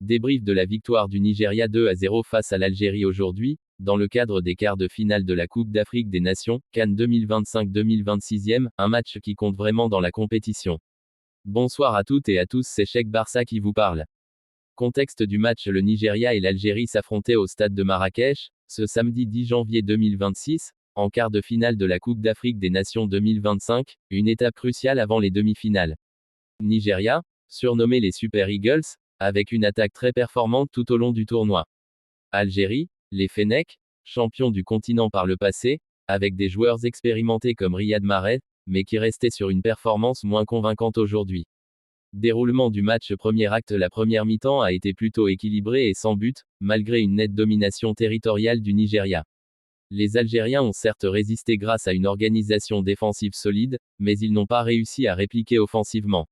Débrief de la victoire du Nigeria 2-0 face à l'Algérie aujourd'hui, dans le cadre des quarts de finale de la Coupe d'Afrique des Nations, CAN 2025-2026e, un match qui compte vraiment dans la compétition. Bonsoir à toutes et à tous, c'est Cheikh Barça qui vous parle. Contexte du match: le Nigeria et l'Algérie s'affrontaient au stade de Marrakech, ce samedi 10 janvier 2026, en quart de finale de la Coupe d'Afrique des Nations 2025, une étape cruciale avant les demi-finales. Nigeria, surnommé les Super Eagles, avec une attaque très performante tout au long du tournoi. Algérie, les Fennecs, champions du continent par le passé, avec des joueurs expérimentés comme Riyad Mahrez, mais qui restaient sur une performance moins convaincante aujourd'hui. Déroulement du match: premier acte: la première mi-temps a été plutôt équilibrée et sans but, malgré une nette domination territoriale du Nigeria. Les Algériens ont certes résisté grâce à une organisation défensive solide, mais ils n'ont pas réussi à répliquer offensivement.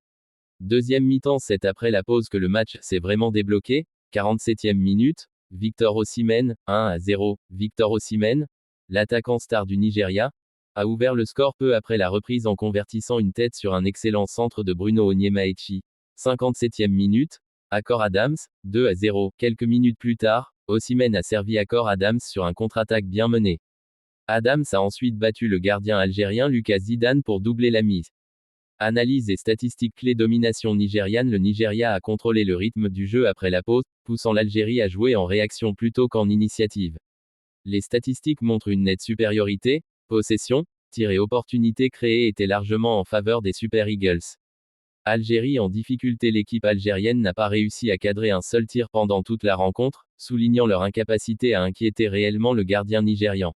Deuxième mi-temps: c'est après la pause que le match s'est vraiment débloqué. 47e minute, Victor Osimhen, 1-0. Victor Osimhen, l'attaquant star du Nigeria, a ouvert le score peu après la reprise en convertissant une tête sur un excellent centre de Bruno Onyemaechi. 57e minute, Akor Adams, 2-0. Quelques minutes plus tard, Osimhen a servi Akor Adams sur un contre-attaque bien mené. Adams a ensuite battu le gardien algérien Lucas Zidane pour doubler la mise. Analyse et statistiques clés: domination nigériane: le Nigeria a contrôlé le rythme du jeu après la pause, poussant l'Algérie à jouer en réaction plutôt qu'en initiative. Les statistiques montrent une nette supériorité: possession, tirs et opportunités créées étaient largement en faveur des Super Eagles. Algérie en difficulté: l'équipe algérienne n'a pas réussi à cadrer un seul tir pendant toute la rencontre, soulignant leur incapacité à inquiéter réellement le gardien nigérian.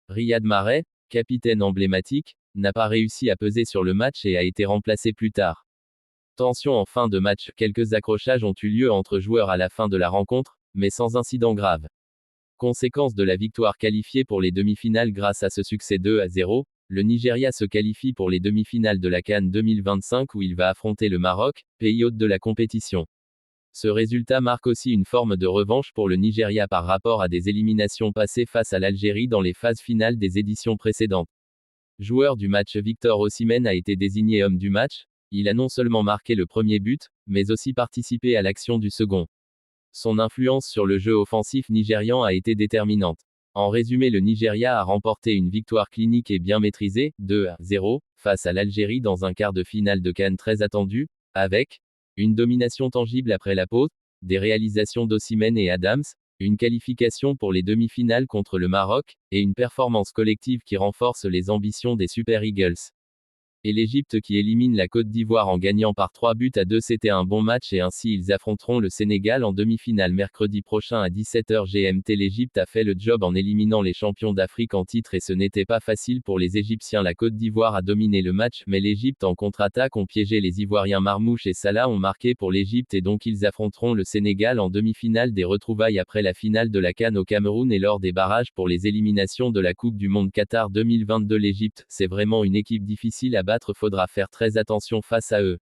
Riyad Mahrez, capitaine emblématique, n'a pas réussi à peser sur le match et a été remplacé plus tard. Tension en fin de match: quelques accrochages ont eu lieu entre joueurs à la fin de la rencontre, mais sans incident grave. Conséquence de la victoire: qualifiée pour les demi-finales grâce à ce succès 2-0, le Nigeria se qualifie pour les demi-finales de la CAN 2025 où il va affronter le Maroc, pays hôte de la compétition. Ce résultat marque aussi une forme de revanche pour le Nigeria par rapport à des éliminations passées face à l'Algérie dans les phases finales des éditions précédentes. Joueur du match: Victor Osimhen a été désigné homme du match. Il a non seulement marqué le premier but, mais aussi participé à l'action du second. Son influence sur le jeu offensif nigérian a été déterminante. En résumé, le Nigeria a remporté une victoire clinique et bien maîtrisée, 2-0, face à l'Algérie dans un quart de finale de CAN très attendu, avec une domination tangible après la pause, des réalisations d'Osimhen et Adams, une qualification pour les demi-finales contre le Maroc, et une performance collective qui renforce les ambitions des Super Eagles. Et l'Égypte qui élimine la Côte d'Ivoire en gagnant par 3-2. C'était un bon match et ainsi ils affronteront le Sénégal en demi-finale mercredi prochain à 17h GMT. L'Égypte a fait le job en éliminant les champions d'Afrique en titre et ce n'était pas facile pour les Égyptiens. La Côte d'Ivoire a dominé le match mais l'Égypte en contre-attaque ont piégé les Ivoiriens. Marmouche et Salah ont marqué pour l'Égypte et donc ils affronteront le Sénégal en demi-finale. Des retrouvailles après la finale de la CAN au Cameroun et lors des barrages pour les éliminations de la Coupe du Monde Qatar 2022. L'Égypte, c'est vraiment une équipe difficile à battre, faudra faire très attention face à eux.